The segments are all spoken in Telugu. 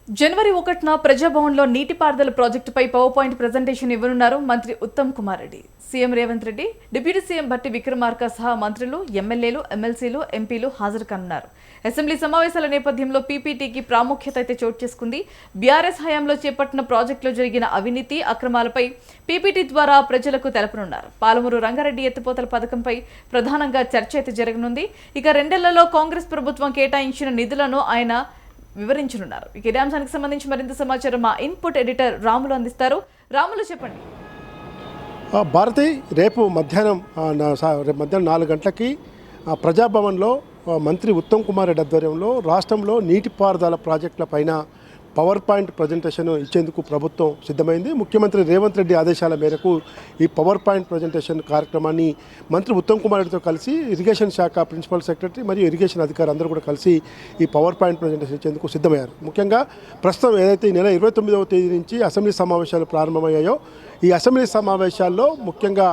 జనవరి 1న ప్రజాభవన్లో నీటిపారుదల ప్రాజెక్టుపై పవర్ పాయింట్ ప్రజెంటేషన్ ఇవ్వనున్నారు మంత్రి Uttam Kumar Reddy. CM Revanth Reddy, deputy CM Bhatti Vikramarka సహా మంత్రులు, ఎమ్మెల్యేలు, ఎమ్మెల్సీలు, ఎంపీలు హాజరు కానున్నారు. అసెంబ్లీ సమావేశాల నేపథ్యంలో పీపీటీకి ప్రాముఖ్యత అయితే చోటు చేసుకుంది. బీఆర్ఎస్ హయాంలో చేపట్టిన ప్రాజెక్టులో జరిగిన అవినీతి, అక్రమాలపై పీపీటీ ద్వారా ప్రజలకు తెలపనున్నారు. పాలమూరు రంగారెడ్డి ఎత్తిపోతల పథకంపై ప్రధానంగా చర్చ అయితే జరగనుంది. ఇక 2 నెలల్లో కాంగ్రెస్ ప్రభుత్వం కేటాయించిన నిధులను ఆయన వివరించనున్నారు. ఇదే అంశానికి సంబంధించి మరింత సమాచారం మా ఇన్పుట్ ఎడిటర్ రాములు అందిస్తారు. రాములు, చెప్పండి. భారతి, రేపు మధ్యాహ్నం 4 గంటలకి ప్రజాభవన్లో మంత్రి ఉత్తమ్ కుమార్ రెడ్డి ఆధ్వర్యంలో రాష్ట్రంలో నీటిపారుదల ప్రాజెక్టుల పైన పవర్ పాయింట్ ప్రజెంటేషన్ ఇచ్చేందుకు ప్రభుత్వం సిద్ధమైంది. ముఖ్యమంత్రి రేవంత్ రెడ్డి ఆదేశాల మేరకు ఈ పవర్ పాయింట్ ప్రజెంటేషన్ కార్యక్రమాన్ని మంత్రి ఉత్తమ్ కుమార్ రెడ్డితో కలిసి ఇరిగేషన్ శాఖ ప్రిన్సిపల్ సెక్రటరీ మరియు ఇరిగేషన్ అధికారులు అందరూ కూడా కలిసి ఈ పవర్ పాయింట్ ప్రజెంటేషన్ ఇచ్చేందుకు సిద్ధమయ్యారు. ముఖ్యంగా ప్రస్తుతం ఏదైతే ఈ నెల 29వ తేదీ నుంచి అసెంబ్లీ సమావేశాలు ప్రారంభమయ్యాయో ఈ అసెంబ్లీ సమావేశాల్లో ముఖ్యంగా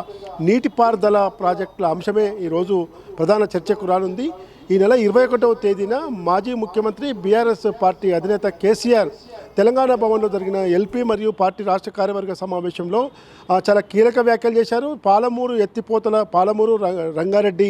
నీటిపారుదల ప్రాజెక్టుల అంశమే ఈరోజు ప్రధాన చర్చకు రానుంది. ఈ నెల 21వ తేదీన మాజీ ముఖ్యమంత్రి బీఆర్ఎస్ పార్టీ అధినేత కేసీఆర్ తెలంగాణ భవన్లో జరిగిన ఎల్పీ మరియు పార్టీ రాష్ట్ర కార్యవర్గ సమావేశంలో చాలా కీలక వ్యాఖ్యలు చేశారు. పాలమూరు రంగారెడ్డి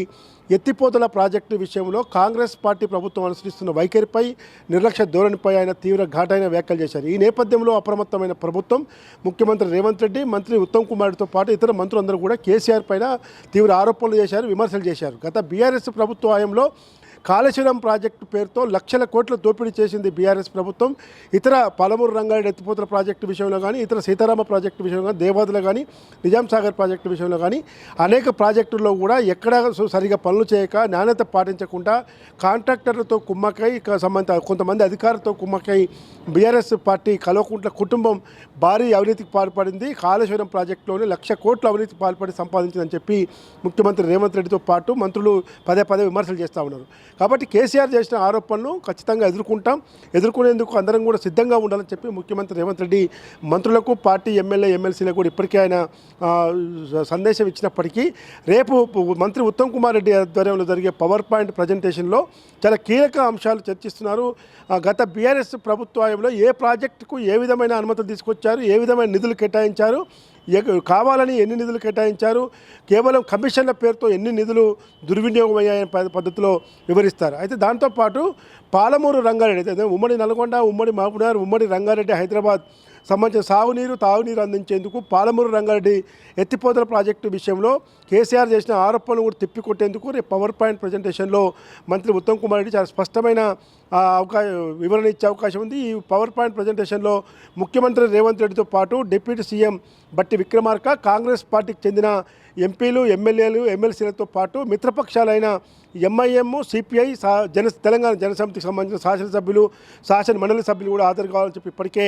ఎత్తిపోతల ప్రాజెక్టు విషయంలో కాంగ్రెస్ పార్టీ ప్రభుత్వం అనుసరిస్తున్న వైఖరిపై, నిర్లక్ష్య ధోరణిపై ఆయన తీవ్ర ఘాటైన వ్యాఖ్యలు చేశారు. ఈ నేపథ్యంలో అప్రమత్తమైన ప్రభుత్వం, ముఖ్యమంత్రి రేవంత్ రెడ్డి, మంత్రి ఉత్తమ్ కుమార్తో పాటు ఇతర మంత్రులందరూ కూడా కేసీఆర్ పైన తీవ్ర ఆరోపణలు చేశారు, విమర్శలు చేశారు. గత బీఆర్ఎస్ ప్రభుత్వ హయాంలో కాళేశ్వరం ప్రాజెక్టు పేరుతో లక్షల కోట్ల దోపిడీ చేసింది బీఆర్ఎస్ ప్రభుత్వం. ఇతర పాలమూరు రంగారెడ్డి ఎత్తిపోతల ప్రాజెక్టు విషయంలో కానీ, ఇతర సీతారామ ప్రాజెక్టు విషయంలో కానీ, దేవాదుల కానీ, నిజాం సాగర్ ప్రాజెక్టు విషయంలో కానీ అనేక ప్రాజెక్టుల్లో కూడా ఎక్కడా సరిగా పనులు చేయక, నాణ్యత పాటించకుండా కాంట్రాక్టర్లతో కుమ్మకై, సంబంధిత కొంతమంది అధికారులతో కుమ్మకై బీఆర్ఎస్ పార్టీ కల్వకుంట్ల కుటుంబం భారీ అవినీతికి పాల్పడింది. కాళేశ్వరం ప్రాజెక్టులోనే 1,00,000 కోట్ల అవినీతికి పాల్పడి సంపాదించిందని చెప్పి ముఖ్యమంత్రి రేవంత్ రెడ్డితో పాటు మంత్రులు పదే విమర్శలు చేస్తూ ఉన్నారు. కాబట్టి కేసీఆర్ చేసిన ఆరోపణలు ఖచ్చితంగా ఎదుర్కొనేందుకు అందరం కూడా సిద్ధంగా ఉండాలని చెప్పి ముఖ్యమంత్రి రేవంత్ రెడ్డి మంత్రులకు, పార్టీ ఎమ్మెల్యే, ఎమ్మెల్సీలకు కూడా ఇప్పటికే ఆయన సందేశం ఇచ్చినప్పటికీ రేపు మంత్రి ఉత్తమ్ కుమార్ రెడ్డి ఆధ్వర్యంలో జరిగే పవర్ పాయింట్ ప్రజెంటేషన్లో చాలా కీలక అంశాలు చర్చిస్తున్నారు. గత బీఆర్ఎస్ ప్రభుత్వంలో ఏ ప్రాజెక్టుకు ఏ విధమైన అనుమతులు తీసుకొచ్చారు, ఏ విధమైన నిధులు కేటాయించారు, కావాలని ఎన్ని నిధులు కేటాయించారు, కేవలం కమిషన్ల పేరుతో ఎన్ని నిధులు దుర్వినియోగం అయ్యాయనే పద్ధతిలో వివరిస్తారు. అయితే దాంతోపాటు పాలమూరు రంగారెడ్డి, అయితే ఉమ్మడి నల్గొండ, ఉమ్మడి మహబూబ్నగర్, ఉమ్మడి రంగారెడ్డి, హైదరాబాద్ సంబంధించిన సాగునీరు, తాగునీరు అందించేందుకు పాలమూరు రంగారెడ్డి ఎత్తిపోతల ప్రాజెక్టు విషయంలో కేసీఆర్ చేసిన ఆరోపణలు కూడా తిప్పికొట్టేందుకు రేపు పవర్ పాయింట్ ప్రజెంటేషన్లో మంత్రి ఉత్తమ్ కుమార్ రెడ్డి చాలా స్పష్టమైన వివరణ ఇచ్చే అవకాశం ఉంది. ఈ పవర్ పాయింట్ ప్రజెంటేషన్లో ముఖ్యమంత్రి రేవంత్ రెడ్డితో పాటు డిప్యూటీ సీఎం భట్టి విక్రమార్క, కాంగ్రెస్ పార్టీకి చెందిన ఎంపీలు, ఎమ్మెల్యేలు, ఎమ్మెల్సీలతో పాటు మిత్రపక్షాలైన ఎంఐఎం, సిపిఐ, తెలంగాణ జనసమితికి సంబంధించిన శాసనసభ్యులు, శాసన మండలి సభ్యులు కూడా హాజరు కావాలని చెప్పి ఇప్పటికే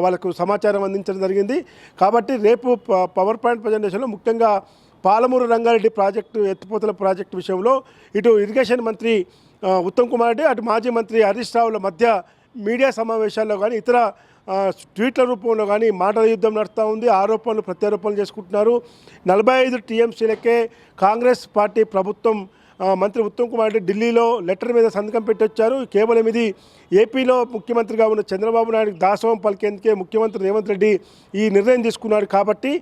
వాళ్ళకు సమాచారం అందించడం జరిగింది. కాబట్టి రేపు పవర్ పాయింట్ ప్రజెంటేషన్లో ముఖ్యంగా పాలమూరు రంగారెడ్డి ప్రాజెక్టు ఎత్తిపోతల ప్రాజెక్టు విషయంలో ఇటు ఇరిగేషన్ మంత్రి ఉత్తమ్ కుమార్ రెడ్డి, అటు మాజీ మంత్రి హరీష్ రావుల మధ్య మీడియా సమావేశాల్లో కానీ, ఇతర ట్వీట్ల రూపంలో కానీ మాటల యుద్ధం నడుస్తూ ఉంది. ఆరోపణలు ప్రత్యారోపణలు చేసుకుంటున్నారు. 45 టీఎంసీలకే కాంగ్రెస్ పార్టీ ప్రభుత్వం మంత్రి ఉత్తమ్ కుమార్ రెడ్డి ఢిల్లీలో లెటర్ మీద సంతకం పెట్టొచ్చారు. కేవలం ఇది ఏపీలో ముఖ్యమంత్రిగా ఉన్న చంద్రబాబు నాయుడు దాసోహం పలికేందుకే ముఖ్యమంత్రి రేవంత్ రెడ్డి ఈ నిర్ణయం తీసుకున్నాడు. కాబట్టి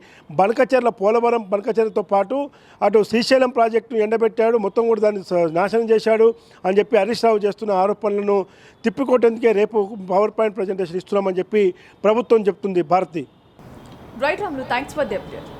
పోలవరం బనకచెర్లతో పాటు అటు శ్రీశైలం ప్రాజెక్టును ఎండబెట్టాడు, మొత్తం కూడా దాన్ని నాశనం చేశాడు అని చెప్పి హరీష్ రావు చేస్తున్న ఆరోపణలను తిప్పికొట్టేందుకే రేపు పవర్ పాయింట్ ప్రజెంటేషన్ ఇస్తున్నామని చెప్పి ప్రభుత్వం చెప్తుంది. Bharathi. Right Ramulu, thanks for the update.